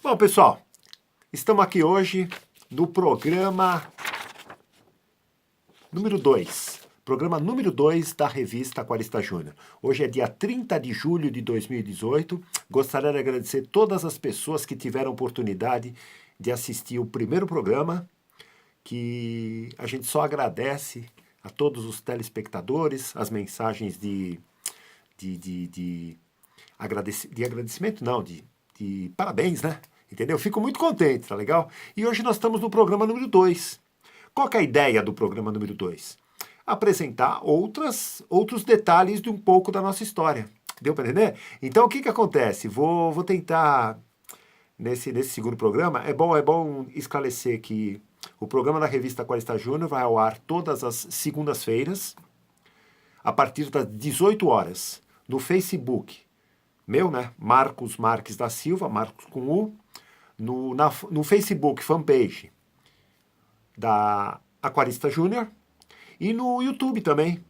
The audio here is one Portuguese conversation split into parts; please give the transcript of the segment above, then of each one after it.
Bom, pessoal, estamos aqui hoje no programa número 2. Programa número 2 da revista Aquarista Júnior. Hoje é dia 30 de julho de 2018. Gostaria de agradecer todas as pessoas que tiveram oportunidade de assistir o primeiro programa, que a gente só agradece a todos os telespectadores, as mensagens de agradecimento, não, de parabéns, né? Entendeu? Fico muito contente, tá legal? E hoje nós estamos no programa número 2. Qual que é a ideia do programa número 2? Apresentar outros detalhes de um pouco da nossa história. Deu para entender? Então, o que acontece? Vou tentar, nesse segundo programa, é bom esclarecer que o programa da revista Aquarista Júnior vai ao ar todas as segundas-feiras, a partir das 18 horas, no Facebook. Meu, né? Marcos Marques da Silva, Marcos com U, no Facebook, fanpage da Aquarista Júnior, e no YouTube também,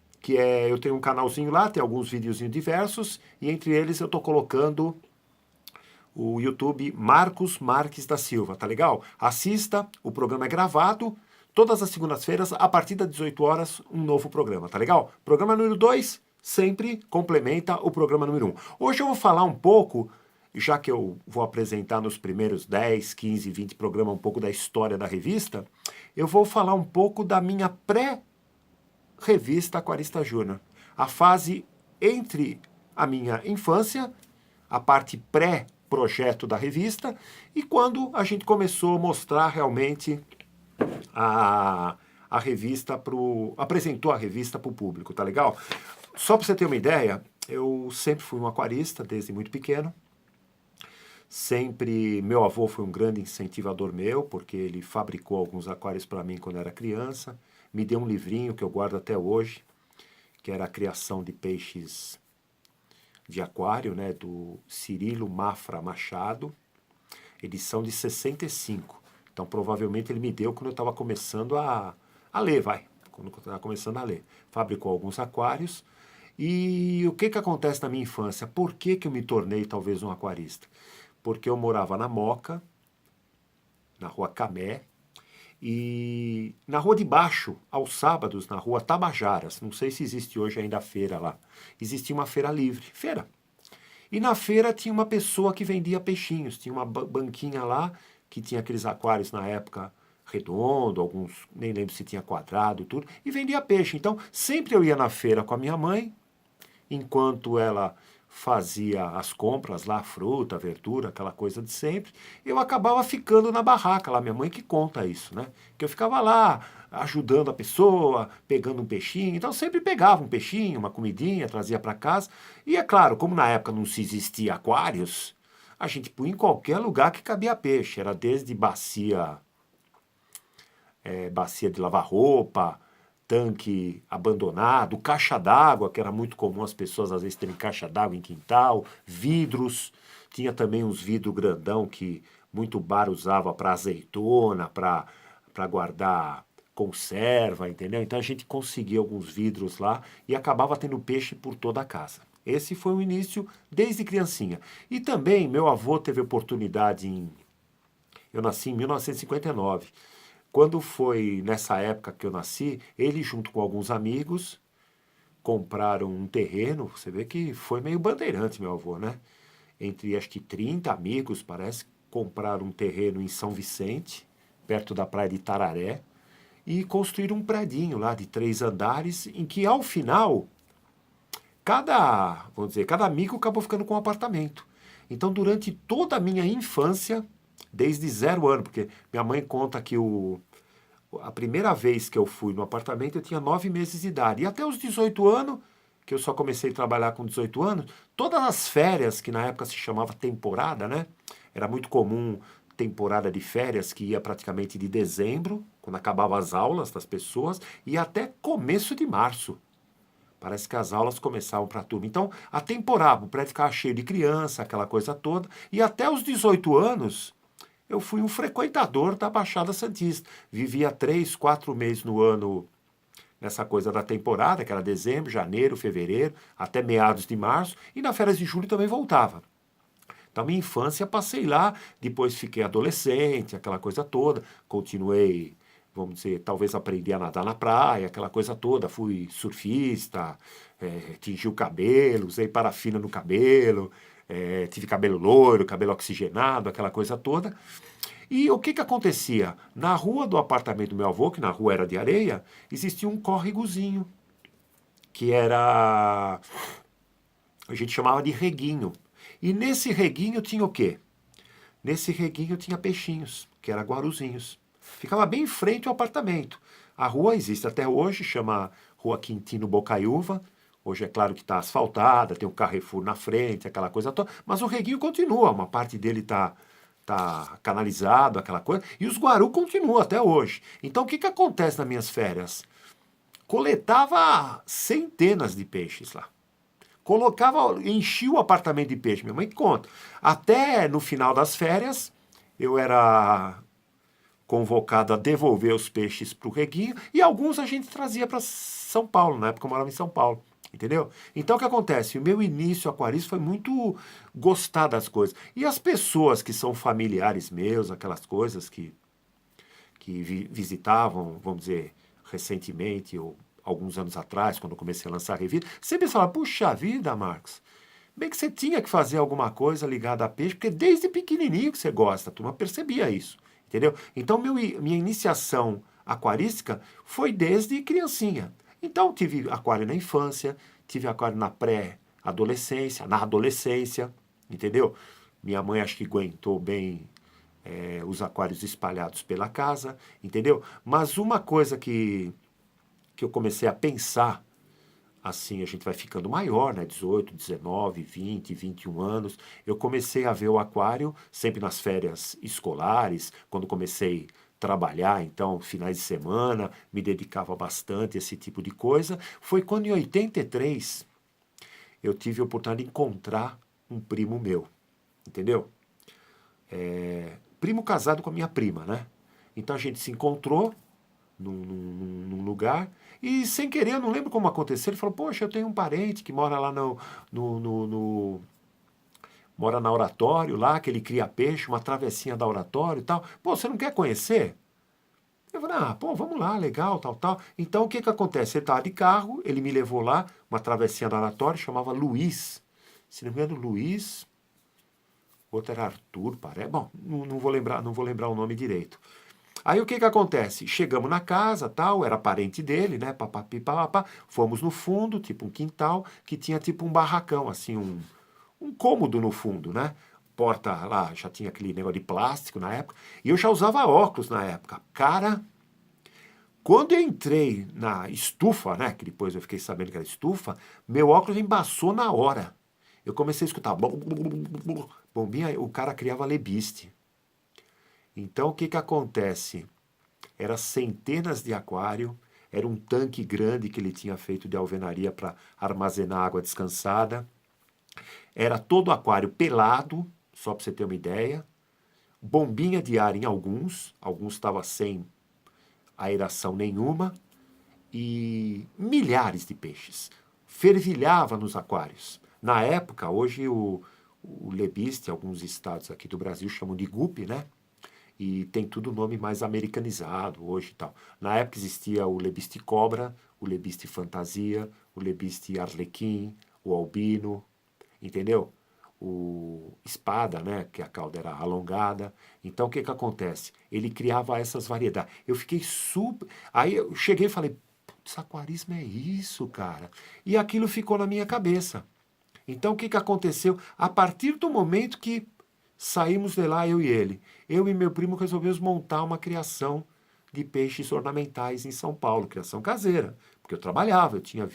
eu tenho um canalzinho lá, tem alguns videozinhos diversos, e entre eles eu estou colocando o YouTube Marcos Marques da Silva, tá legal? Assista, o programa é gravado, todas as segundas-feiras, a partir das 18 horas, um novo programa, tá legal? Programa número 2 sempre complementa o programa número 1. Hoje eu vou falar um pouco, já que eu vou apresentar nos primeiros 10, 15, 20 programas um pouco da história da revista, eu vou falar um pouco da minha pré-revista Aquarista Júnior. A fase entre a minha infância, a parte pré-projeto da revista, e quando a gente começou a mostrar realmente a revista apresentou a revista para o público, tá legal? Só para você ter uma ideia, eu sempre fui um aquarista desde muito pequeno. Sempre, meu avô foi um grande incentivador meu, porque ele fabricou alguns aquários para mim quando eu era criança. Me deu um livrinho que eu guardo até hoje, que era a criação de peixes de aquário, né, do Cirilo Mafra Machado, edição de 65. Então, provavelmente ele me deu quando eu estava começando a ler, quando eu estava começando a ler. Fabricou alguns aquários. E o que acontece na minha infância? Por que eu me tornei talvez um aquarista? Porque eu morava na Moca, na rua Camé, e na rua de baixo, aos sábados, na rua Tabajaras, não sei se existe hoje ainda a feira lá, existia uma feira livre, feira. E na feira tinha uma pessoa que vendia peixinhos, tinha uma banquinha lá, que tinha aqueles aquários na época redondo, alguns, nem lembro se tinha quadrado e tudo, e vendia peixe. Então, sempre eu ia na feira com a minha mãe, enquanto ela fazia as compras lá, fruta, verdura, aquela coisa de sempre, eu acabava ficando na barraca lá, minha mãe que conta isso, né? Que eu ficava lá ajudando a pessoa, pegando um peixinho, então eu sempre pegava um peixinho, uma comidinha, trazia para casa, e é claro, como na época não se existia aquários, a gente punha em qualquer lugar que cabia peixe, era desde bacia de lavar roupa, tanque abandonado, caixa d'água, que era muito comum as pessoas às vezes terem caixa d'água em quintal, vidros, tinha também uns vidros grandão que muito bar usava para azeitona, para guardar conserva, entendeu? Então a gente conseguia alguns vidros lá e acabava tendo peixe por toda a casa. Esse foi o início desde criancinha. E também meu avô teve oportunidade eu nasci em 1959. Quando foi nessa época que eu nasci, ele junto com alguns amigos compraram um terreno, você vê que foi meio bandeirante meu avô, né? Entre acho que 30 amigos, parece, compraram um terreno em São Vicente, perto da praia de Tararé, e construíram um predinho lá de 3 andares, em que ao final, cada amigo acabou ficando com um apartamento. Então durante toda a minha infância, desde 0 ano, porque minha mãe conta que a primeira vez que eu fui no apartamento eu tinha 9 meses de idade. E até os 18 anos, que eu só comecei a trabalhar com 18 anos, todas as férias, que na época se chamava temporada, né? Era muito comum temporada de férias que ia praticamente de dezembro, quando acabavam as aulas das pessoas, e até começo de março. Parece que as aulas começavam para a turma. Então, a temporada, o prédio ficava cheio de criança, aquela coisa toda. E até os 18 anos, eu fui um frequentador da Baixada Santista. Vivia 3, 4 meses no ano nessa coisa da temporada, que era dezembro, janeiro, fevereiro, até meados de março. E na férias de julho também voltava. Então, minha infância passei lá, depois fiquei adolescente, aquela coisa toda, continuei, vamos dizer, talvez aprendi a nadar na praia, aquela coisa toda, fui surfista, tingi o cabelo, usei parafina no cabelo, tive cabelo loiro, cabelo oxigenado, aquela coisa toda. E o que que acontecia? Na rua do apartamento do meu avô, que na rua era de areia, existia um córregozinho, que era, a gente chamava de reguinho. E nesse reguinho tinha o quê? Nesse reguinho tinha peixinhos, que eram guaruzinhos. Ficava bem em frente ao apartamento. A rua existe até hoje, chama Rua Quintino Bocaiúva. Hoje é claro que está asfaltada, tem um Carrefour na frente, aquela coisa toda. Mas o reguinho continua, uma parte dele tá canalizado, aquela coisa. E os guarus continuam até hoje. Então o que que acontece nas minhas férias? Coletava centenas de peixes lá. Colocava, enchia o apartamento de peixe, minha mãe conta. Até no final das férias, eu era convocado a devolver os peixes para o reguinho e alguns a gente trazia para São Paulo, na época eu morava em São Paulo, entendeu? Então o que acontece? O meu início aquarista foi muito gostar das coisas. E as pessoas que são familiares meus, aquelas coisas que visitavam, vamos dizer, recentemente ou alguns anos atrás, quando eu comecei a lançar a revista, sempre falavam, puxa vida, Marcos, bem que você tinha que fazer alguma coisa ligada a peixe, porque desde pequenininho que você gosta, a turma percebia isso, entendeu? Então, minha iniciação aquarística foi desde criancinha. Então, tive aquário na infância, tive aquário na pré-adolescência, na adolescência, entendeu? Minha mãe acho que aguentou bem os aquários espalhados pela casa, entendeu? Mas uma coisa que eu comecei a pensar, assim, a gente vai ficando maior, né? 18, 19, 20, 21 anos. Eu comecei a ver o aquário sempre nas férias escolares, quando comecei a trabalhar, então, finais de semana, me dedicava bastante a esse tipo de coisa. Foi quando, em 83, eu tive a oportunidade de encontrar um primo meu, entendeu? Primo casado com a minha prima, né? Então a gente se encontrou num lugar e sem querer, eu não lembro como aconteceu, ele falou, poxa, eu tenho um parente que mora lá mora na Oratório lá, que ele cria peixe, uma travessinha da Oratório e tal. Pô, você não quer conhecer? Eu falei, pô, vamos lá, legal, tal, tal. Então o que que acontece? Ele estava de carro, ele me levou lá, uma travessinha da Oratório, chamava Luiz. Se não me engano, Luiz, outro era Arthur, parece. Bom, não vou lembrar o nome direito. Aí o que que acontece? Chegamos na casa, tal, era parente dele, né, papapi, papapá. Fomos no fundo, tipo um quintal, que tinha tipo um barracão, assim, um cômodo no fundo, né? Porta lá, já tinha aquele negócio de plástico na época, e eu já usava óculos na época. Cara, quando eu entrei na estufa, né, que depois eu fiquei sabendo que era estufa, meu óculos embaçou na hora. Eu comecei a escutar bombinha, o cara criava lebiste. Então, o que que acontece? Era centenas de aquário, era um tanque grande que ele tinha feito de alvenaria para armazenar água descansada. Era todo aquário pelado, só para você ter uma ideia. Bombinha de ar em alguns estava sem aeração nenhuma. E milhares de peixes. Fervilhava nos aquários. Na época, hoje o lebiste, alguns estados aqui do Brasil chamam de guppy, né? E tem tudo nome mais americanizado hoje e tal. Na época existia o lebiste cobra, o lebiste fantasia, o lebiste arlequim, o albino, entendeu? O espada, né, que a cauda era alongada. Então o que que acontece? Ele criava essas variedades. Eu fiquei super... Aí eu cheguei e falei, putz, aquarismo é isso, cara. E aquilo ficou na minha cabeça. Então o que que aconteceu? A partir do momento que saímos de lá, eu e ele, eu e meu primo resolvemos montar uma criação de peixes ornamentais em São Paulo, criação caseira, porque eu trabalhava, eu tinha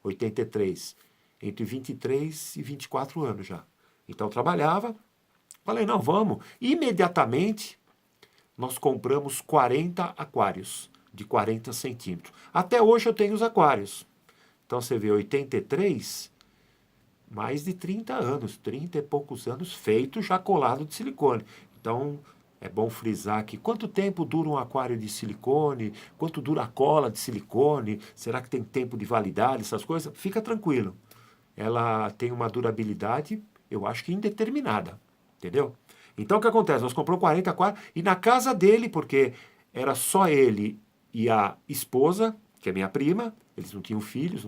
83, entre 23 e 24 anos já. Então eu trabalhava, falei, não, vamos. Imediatamente nós compramos 40 aquários de 40 centímetros. Até hoje eu tenho os aquários. Então você vê, 83, mais de 30 anos, 30 e poucos anos, feito já colado de silicone. Então, é bom frisar que quanto tempo dura um aquário de silicone, quanto dura a cola de silicone, será que tem tempo de validade, essas coisas? Fica tranquilo. Ela tem uma durabilidade, Eu acho que indeterminada, entendeu? Então o que acontece? Nós compramos 40 aquários e na casa dele, porque era só ele e a esposa, que é minha prima, eles não tinham filhos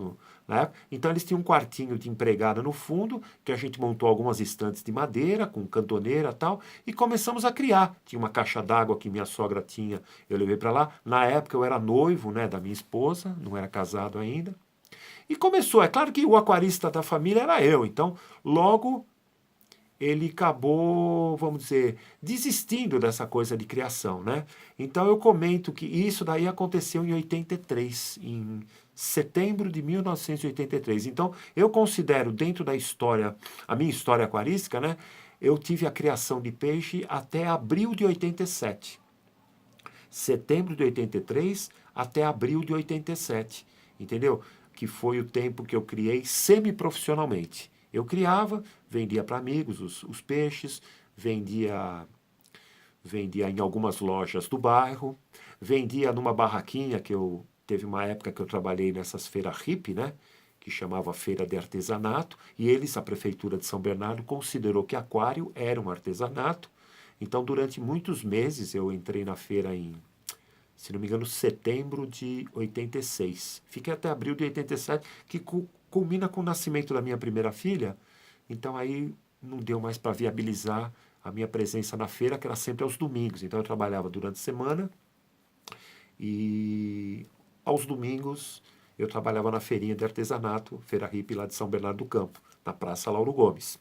na época, então eles tinham um quartinho de empregada no fundo, que a gente montou algumas estantes de madeira, com cantoneira e tal, e começamos a criar. Tinha uma caixa d'água que minha sogra tinha, eu levei para lá. Na época eu era noivo, né, da minha esposa, não era casado ainda. E começou, é claro que o aquarista da família era eu, então logo ele acabou, vamos dizer, desistindo dessa coisa de criação, né? Então eu comento que isso daí aconteceu em 83, em setembro de 1983. Então eu considero dentro da história, a minha história aquarística, né? Eu tive a criação de peixe até abril de 87. Setembro de 83 até abril de 87, entendeu? Que foi o tempo que eu criei semi-profissionalmente. Eu criava, vendia para amigos os peixes, vendia em algumas lojas do bairro, vendia numa barraquinha que eu teve uma época que eu trabalhei nessas feiras hippie, né? Que chamava Feira de Artesanato, e eles, a Prefeitura de São Bernardo, considerou que aquário era um artesanato. Então, durante muitos meses, eu entrei na feira em, se não me engano, setembro de 86. Fiquei até abril de 87, que culmina com o nascimento da minha primeira filha. Então aí não deu mais para viabilizar a minha presença na feira, que era sempre aos domingos. Então eu trabalhava durante a semana e aos domingos eu trabalhava na feirinha de artesanato, Feira Hippie lá de São Bernardo do Campo, na Praça Lauro Gomes.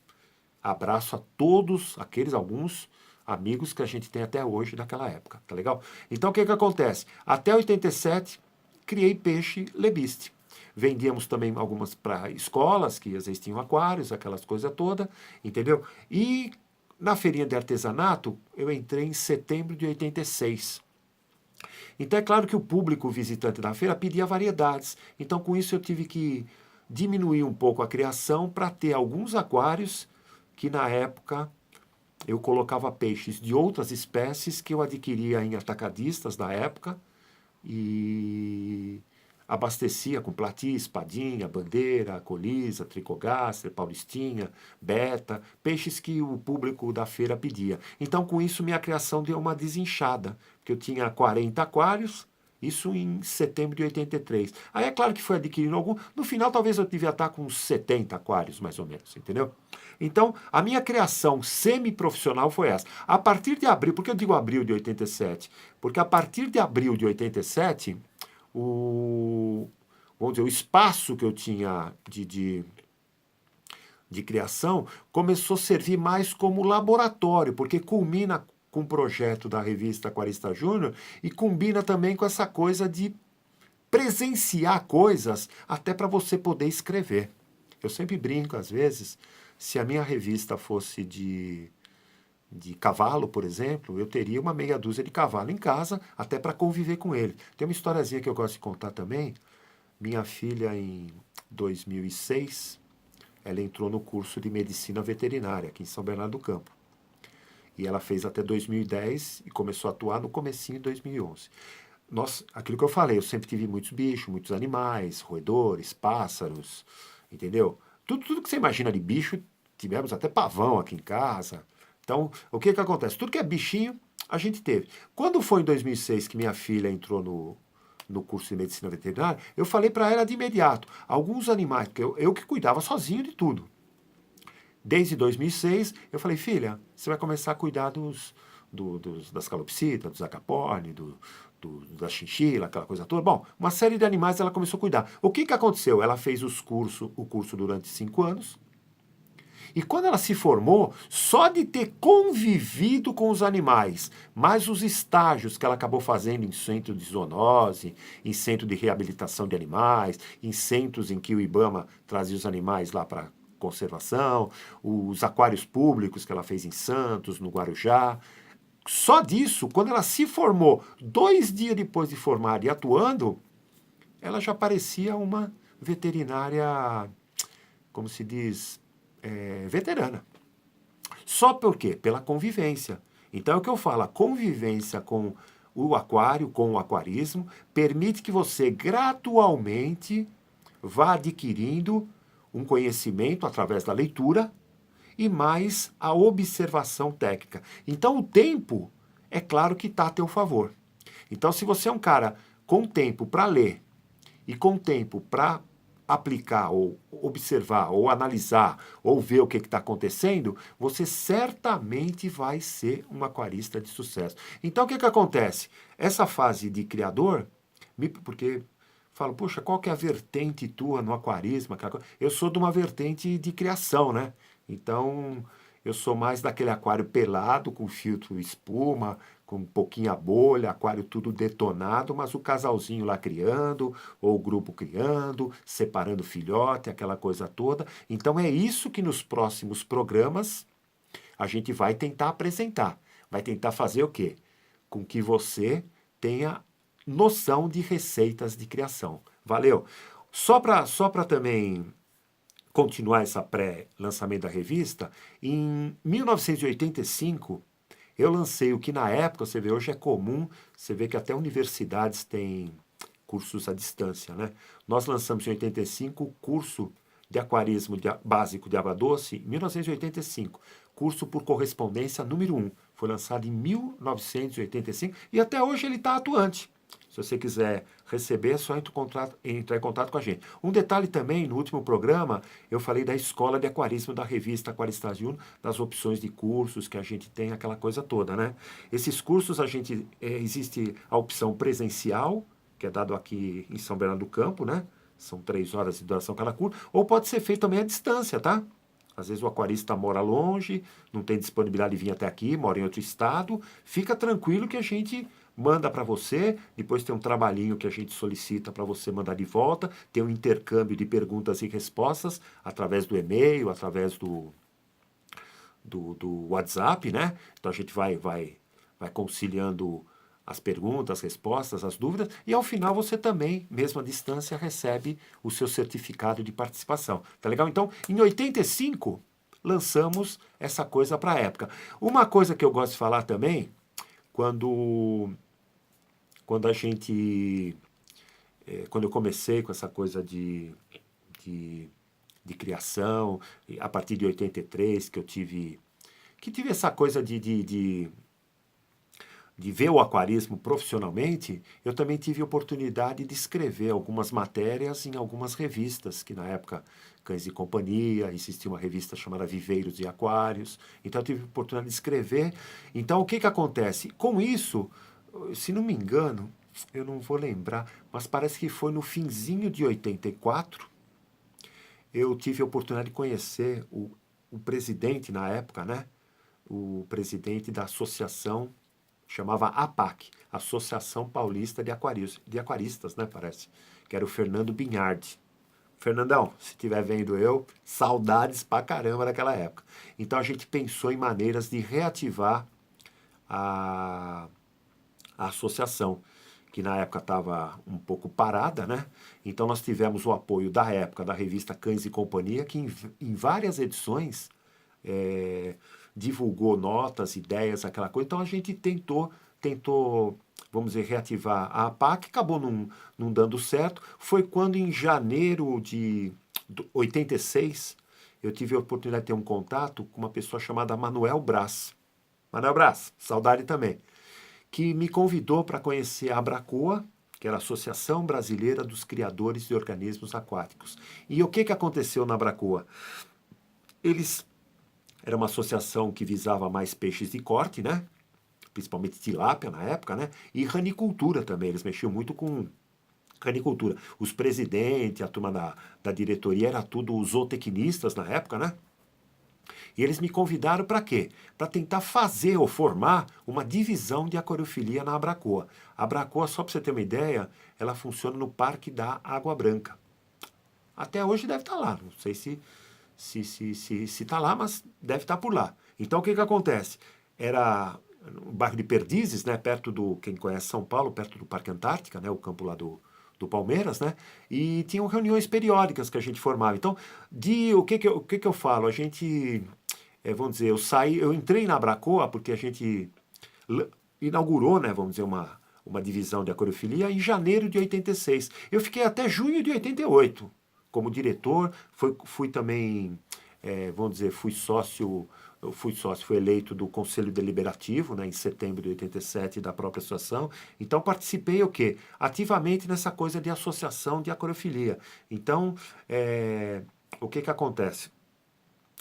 Abraço a todos alguns amigos que a gente tem até hoje daquela época, tá legal? Então o que acontece? Até 87 criei peixe lebiste. Vendíamos também algumas para escolas, que às vezes tinham aquários, aquelas coisas todas, entendeu? E na feirinha de artesanato, eu entrei em setembro de 86. Então é claro que o público visitante da feira pedia variedades. Então com isso eu tive que diminuir um pouco a criação para ter alguns aquários que na época eu colocava peixes de outras espécies que eu adquiria em atacadistas da época e abastecia com plati, espadinha, bandeira, colisa, tricogaster, paulistinha, beta, peixes que o público da feira pedia. Então, com isso, minha criação deu uma desinchada, porque eu tinha 40 aquários, isso em setembro de 83. Aí é claro que foi adquirindo algum, no final talvez eu devia estar com uns 70 aquários, mais ou menos, entendeu? Então, a minha criação semi-profissional foi essa. A partir de abril, por que eu digo abril de 87? Porque a partir de abril de 87, vamos dizer, o espaço que eu tinha de criação começou a servir mais como laboratório, porque culmina com o projeto da revista Aquarista Júnior e combina também com essa coisa de presenciar coisas até para você poder escrever. Eu sempre brinco, às vezes, se a minha revista fosse de cavalo, por exemplo, eu teria uma meia dúzia de cavalo em casa, até para conviver com ele. Tem uma historiazinha que eu gosto de contar também. Minha filha, em 2006, ela entrou no curso de medicina veterinária aqui em São Bernardo do Campo. E ela fez até 2010 e começou a atuar no comecinho de 2011. Aquilo que eu falei, eu sempre tive muitos bichos, muitos animais, roedores, pássaros, entendeu? Tudo que você imagina de bicho, tivemos até pavão aqui em casa. Então, o que acontece? Tudo que é bichinho, a gente teve. Quando foi em 2006 que minha filha entrou no curso de medicina veterinária, eu falei para ela de imediato, alguns animais, porque eu que cuidava sozinho de tudo. Desde 2006, eu falei, filha, você vai começar a cuidar das calopsitas, dos acapone, da chinchila, aquela coisa toda. Bom, uma série de animais ela começou a cuidar. O que aconteceu? Ela fez o curso durante 5 anos. E quando ela se formou, só de ter convivido com os animais, mais os estágios que ela acabou fazendo em centro de zoonose, em centro de reabilitação de animais, em centros em que o IBAMA trazia os animais lá para conservação, os aquários públicos que ela fez em Santos, no Guarujá. Só disso, quando ela se formou, 2 dias depois de formar e atuando, ela já parecia uma veterinária, como se diz, veterana. Só por quê? Pela convivência. Então é o que eu falo, a convivência com o aquário, com o aquarismo, permite que você gradualmente vá adquirindo um conhecimento através da leitura e mais a observação técnica. Então o tempo, é claro que está a teu favor. Então se você é um cara com tempo para ler e com tempo para aplicar ou observar ou analisar ou ver o que está acontecendo, você certamente vai ser um aquarista de sucesso. Então o que acontece? Essa fase de criador, porque falo, poxa, qual que é a vertente tua no aquarismo? Eu sou de uma vertente de criação, né? Então, eu sou mais daquele aquário pelado, com filtro espuma, com pouquinha bolha, aquário tudo detonado, mas o casalzinho lá criando, ou o grupo criando, separando filhote, aquela coisa toda. Então, é isso que nos próximos programas a gente vai tentar apresentar. Vai tentar fazer o quê? Com que você tenha noção de receitas de criação. Valeu? Só para também continuar essa pré-lançamento da revista, em 1985 eu lancei o que na época, você vê, hoje é comum, você vê que até universidades têm cursos à distância, né? Nós lançamos em 85 o curso de aquarismo básico de água doce, em 1985, curso por correspondência número 1. Foi lançado em 1985 e até hoje ele está atuante. Se você quiser receber, é só entrar em contato com a gente. Um detalhe também, no último programa, eu falei da escola de aquarismo da revista Aquaristas Júnior, das opções de cursos que a gente tem, aquela coisa toda, né? Esses cursos, existe a opção presencial, que é dado aqui em São Bernardo do Campo, né? São 3 horas de duração cada curso, ou pode ser feito também à distância, tá? Às vezes o aquarista mora longe, não tem disponibilidade de vir até aqui, mora em outro estado. Fica tranquilo que a gente manda para você, depois tem um trabalhinho que a gente solicita para você mandar de volta, tem um intercâmbio de perguntas e respostas através do e-mail, através do WhatsApp, né? Então a gente vai conciliando as perguntas, as respostas, as dúvidas, e ao final você também, mesmo à distância, recebe o seu certificado de participação. Tá legal? Então, em 85, lançamos essa coisa para a época. Uma coisa que eu gosto de falar também, quando a gente... quando eu comecei com essa coisa de criação, a partir de 83, que tive essa coisa de ver o aquarismo profissionalmente, eu também tive oportunidade de escrever algumas matérias em algumas revistas, que na época, Cães e Companhia, existia uma revista chamada Viveiros e Aquários, então eu tive oportunidade de escrever. Então o que acontece? Com isso, se não me engano, eu não vou lembrar, mas parece que foi no finzinho de 84, eu tive a oportunidade de conhecer o presidente na época, né? O presidente da associação, chamava APAC, Associação Paulista de Aquaristas, né, parece, que era o Fernando Binhardi. Fernandão, se estiver vendo eu, saudades pra caramba daquela época. Então a gente pensou em maneiras de reativar a associação, que na época estava um pouco parada, né? Então nós tivemos o apoio da época da revista Cães e Companhia, que em várias edições divulgou notas, ideias, aquela coisa. Então a gente tentou, vamos dizer, reativar a APAC, acabou não dando certo. Foi quando em janeiro de 86 eu tive a oportunidade de ter um contato com uma pessoa chamada Manuel Brás. Manuel Brás, saudade também, que me convidou para conhecer a Abracoa, que era a Associação Brasileira dos Criadores de Organismos Aquáticos. E o que aconteceu na Abracoa? Era uma associação que visava mais peixes de corte, né? Principalmente tilápia na época, né? E ranicultura também, eles mexiam muito com ranicultura. Os presidentes, a turma da diretoria, era tudo zootecnistas na época, né? E eles me convidaram para quê? Para tentar fazer ou formar uma divisão de aquariofilia na Abracoa. A Abracoa, só para você ter uma ideia, ela funciona no Parque da Água Branca. Até hoje deve estar lá, não sei se está lá, mas deve estar por lá. Então o que acontece? Era no bairro de Perdizes, né, perto do, quem conhece São Paulo, perto do Parque Antártica, né, o campo lá do Palmeiras, né? E tinham reuniões periódicas que a gente formava. Então, o que eu falo? A gente, vamos dizer, eu entrei na Abracoa porque a gente inaugurou, né, vamos dizer, uma divisão de aquariofilia em janeiro de 86. Eu fiquei até junho de 88 como diretor, fui também vamos dizer, fui eleito do Conselho Deliberativo, né, em setembro de 87, da própria associação. Então, participei o quê? Ativamente nessa coisa de associação de aquariofilia. Então, o que acontece?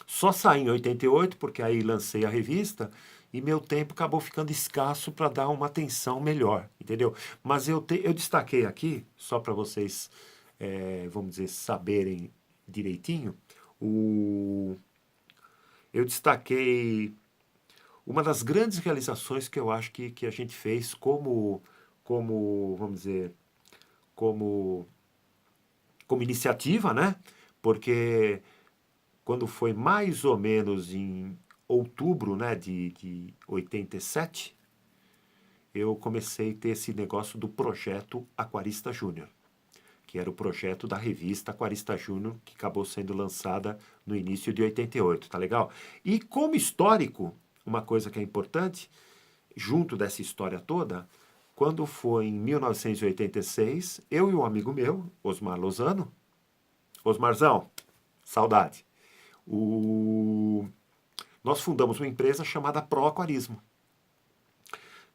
Só saí em 88, porque aí lancei a revista, e meu tempo acabou ficando escasso para dar uma atenção melhor, entendeu? Mas eu destaquei aqui, só para vocês, vamos dizer, saberem direitinho, eu destaquei uma das grandes realizações que eu acho que a gente fez vamos dizer, como, como iniciativa, né? Porque quando foi mais ou menos em outubro, né, de 87, eu comecei a ter esse negócio do projeto Aquarista Júnior, que era o projeto da revista Aquarista Júnior, que acabou sendo lançada no início de 88, tá legal? E como histórico, uma coisa que é importante, junto dessa história toda, quando foi em 1986, eu e um amigo meu, Osmar Lozano, Osmarzão, saudade, nós fundamos uma empresa chamada Pro Aquarismo,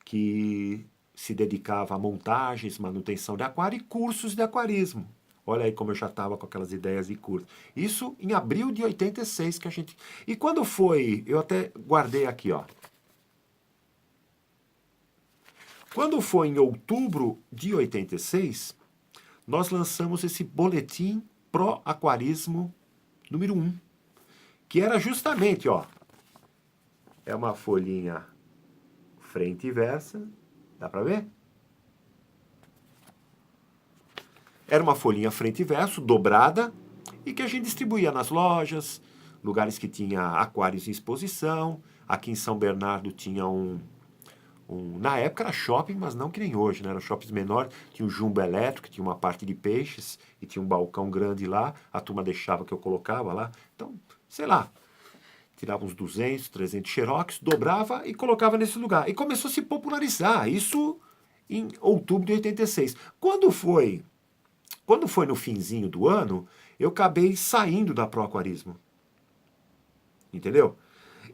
que se dedicava a montagens, manutenção de aquário e cursos de aquarismo. Olha aí como eu já estava com aquelas ideias de curso. Isso em abril de 86 que a gente... E quando foi... Eu até guardei aqui, ó. Quando foi em outubro de 86, nós lançamos esse boletim Pro Aquarismo número 1, que era justamente, ó, é uma folhinha frente e versa, dá para ver? Era uma folhinha frente e verso, dobrada, e que a gente distribuía nas lojas, lugares que tinha aquários em exposição. Aqui em São Bernardo tinha na época era shopping, mas não que nem hoje, né? Era shoppings menores, tinha um jumbo elétrico, tinha uma parte de peixes, e tinha um balcão grande lá, a turma deixava que eu colocava lá. Então, sei lá, tirava uns 200, 300 xerox, dobrava e colocava nesse lugar. E começou a se popularizar, isso em outubro de 86. Quando foi no finzinho do ano, eu acabei saindo da Pro Aquarismo. Entendeu?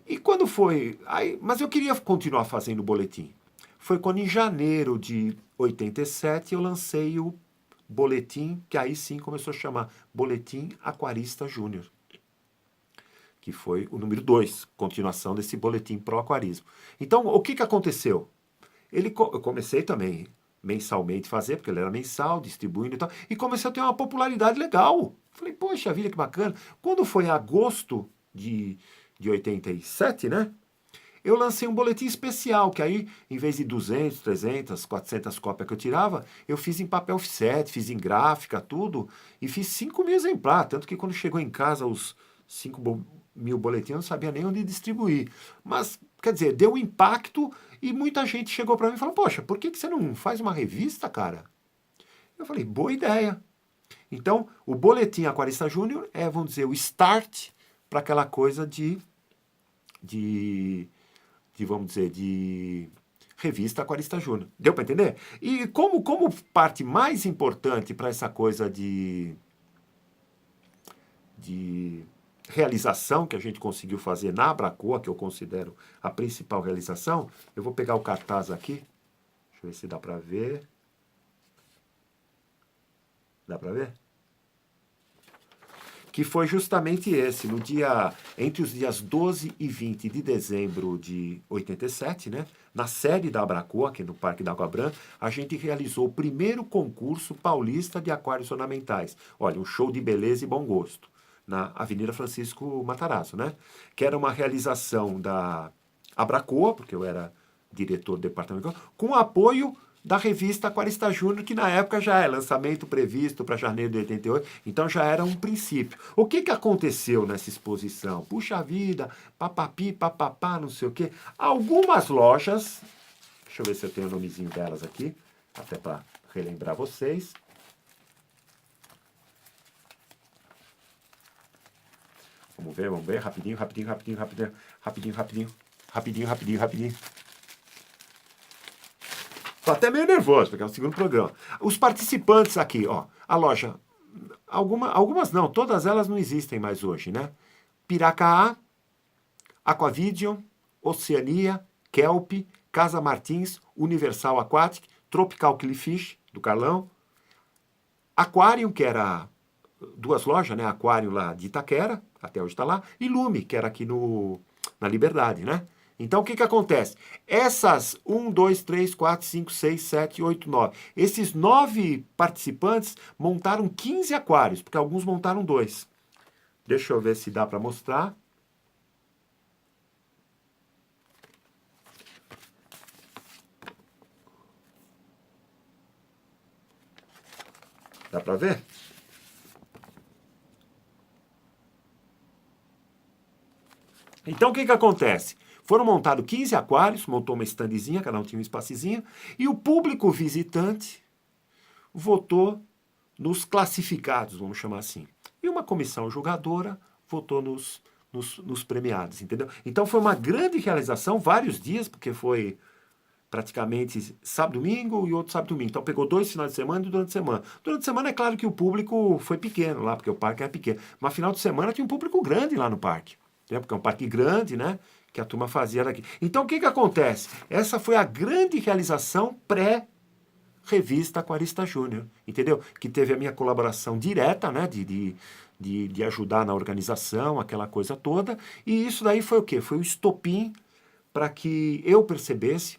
E quando foi... mas eu queria continuar fazendo o boletim. Foi quando em janeiro de 87 eu lancei o boletim, que aí sim começou a chamar Boletim Aquarista Júnior, que foi o número 2, continuação desse boletim Pro Aquarismo. Então, o que aconteceu? Eu comecei também mensalmente fazer, porque ele era mensal, distribuindo e tal, e comecei a ter uma popularidade legal. Falei, poxa vida, que bacana. Quando foi em agosto de 87, né? Eu lancei um boletim especial, que aí, em vez de 200, 300, 400 cópias que eu tirava, eu fiz em papel offset, fiz em gráfica, tudo, e fiz 5.000 exemplares, tanto que quando chegou em casa os 5.000 boletins, eu não sabia nem onde distribuir. Mas, quer dizer, deu impacto e muita gente chegou para mim e falou, poxa, por que você não faz uma revista, cara? Eu falei, boa ideia. Então, o Boletim Aquarista Júnior é, vamos dizer, o start para aquela coisa vamos dizer, de revista Aquarista Júnior. Deu para entender? E como parte mais importante para essa coisa de realização que a gente conseguiu fazer na Abracoa, que eu considero a principal realização, eu vou pegar o cartaz aqui. Deixa eu ver se dá para ver. Dá para ver? Que foi justamente esse, entre os dias 12 e 20 de dezembro de 87, né, na sede da Abracoa, aqui no Parque da Água Branca, a gente realizou o primeiro concurso paulista de aquários ornamentais. Olha, um show de beleza e bom gosto, na Avenida Francisco Matarazzo, né, que era uma realização da Abracoa, porque eu era diretor do departamento, com apoio da revista Aquarista Júnior, que na época já é lançamento previsto para janeiro de 88, então já era um princípio. O que aconteceu nessa exposição? Puxa vida, papapi, papapá, não sei o quê. Algumas lojas, deixa eu ver se eu tenho o nomezinho delas aqui, até para relembrar vocês. Vamos ver, rapidinho. Tô até meio nervoso, porque é o segundo programa. Os participantes aqui, ó, a loja, algumas não, todas elas não existem mais hoje, né? Piracaá, Aquavision, Oceania, Kelp, Casa Martins, Universal Aquatic, Tropical Killifish, do Carlão, Aquarium, que era 2 lojas, né? Aquário lá de Itaquera, até hoje está lá, e Lume, que era aqui na Liberdade, né? Então, o que acontece? Essas 1, 2, 3, 4, 5, 6, 7, 8, 9. Esses 9 participantes montaram 15 aquários, porque alguns montaram 2. Deixa eu ver se dá para mostrar. Dá para ver? Então, o que acontece? Foram montados 15 aquários, montou uma estandezinha, cada um tinha um espacezinho, e o público visitante votou nos classificados, vamos chamar assim. E uma comissão julgadora votou nos premiados, entendeu? Então foi uma grande realização, vários dias, porque foi praticamente sábado, domingo e outro sábado, domingo. Então pegou 2 finais de semana e durante a semana. Durante a semana é claro que o público foi pequeno lá, porque o parque era pequeno. Mas final de semana tinha um público grande lá no parque. Né? Porque é um parque grande, né? Que a turma fazia daqui. Então o que acontece? Essa foi a grande realização pré-revista Aquarista Júnior, entendeu? Que teve a minha colaboração direta, né? De ajudar na organização, aquela coisa toda. E isso daí foi o quê? Foi o estopim para que eu percebesse,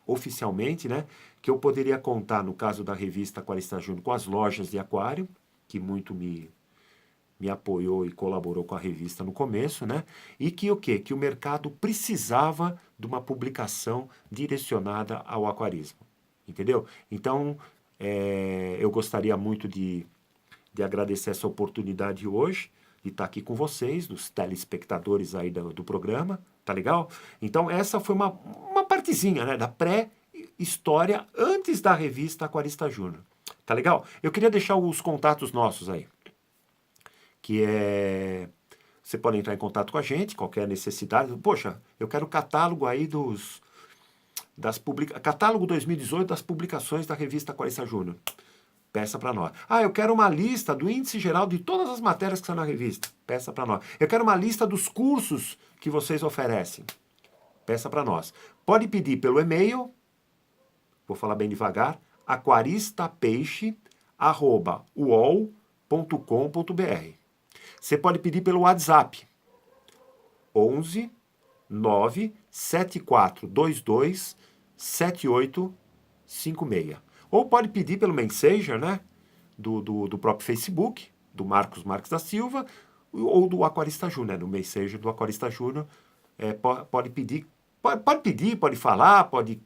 oficialmente, né, que eu poderia contar, no caso da revista Aquarista Júnior, com as lojas de aquário, que muito me apoiou e colaborou com a revista no começo, né? E que o quê? Que o mercado precisava de uma publicação direcionada ao aquarismo, entendeu? Então, eu gostaria muito de agradecer essa oportunidade hoje, de estar aqui com vocês, dos telespectadores aí do programa, tá legal? Então, essa foi uma partezinha, né, da pré-história antes da revista Aquarista Júnior, tá legal? Eu queria deixar os contatos nossos aí, que você pode entrar em contato com a gente, qualquer necessidade. Poxa, eu quero catálogo aí catálogo 2018 das publicações da revista Aquarista Júnior. Peça para nós. Eu quero uma lista do índice geral de todas as matérias que estão na revista. Peça para nós. Eu quero uma lista dos cursos que vocês oferecem. Peça para nós. Pode pedir pelo e-mail, vou falar bem devagar, aquaristapeixe@uol.com.br. Você pode pedir pelo WhatsApp, 11 9 7422 7856. Ou pode pedir pelo Messenger, né? Do próprio Facebook, do Marcos Marques da Silva, ou do Aquarista Júnior, no Messenger do Aquarista Júnior. Pode pedir, pode falar, pode,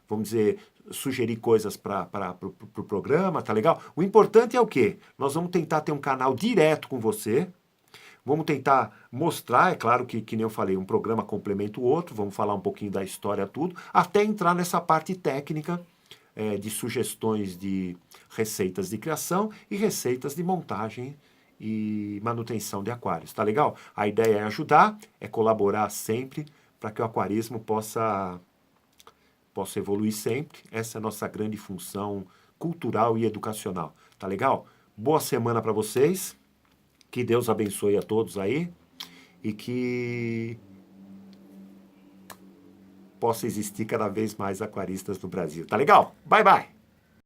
vamos dizer, sugerir coisas para o programa, tá legal? O importante é o quê? Nós vamos tentar ter um canal direto com você. Vamos tentar mostrar, é claro que nem eu falei, um programa complementa o outro, vamos falar um pouquinho da história, tudo, até entrar nessa parte técnica de sugestões de receitas de criação e receitas de montagem e manutenção de aquários, tá legal? A ideia é ajudar, é colaborar sempre para que o aquarismo possa evoluir sempre. Essa é a nossa grande função cultural e educacional, tá legal? Boa semana para vocês. Que Deus abençoe a todos aí e que possa existir cada vez mais aquaristas no Brasil. Tá legal? Bye, bye!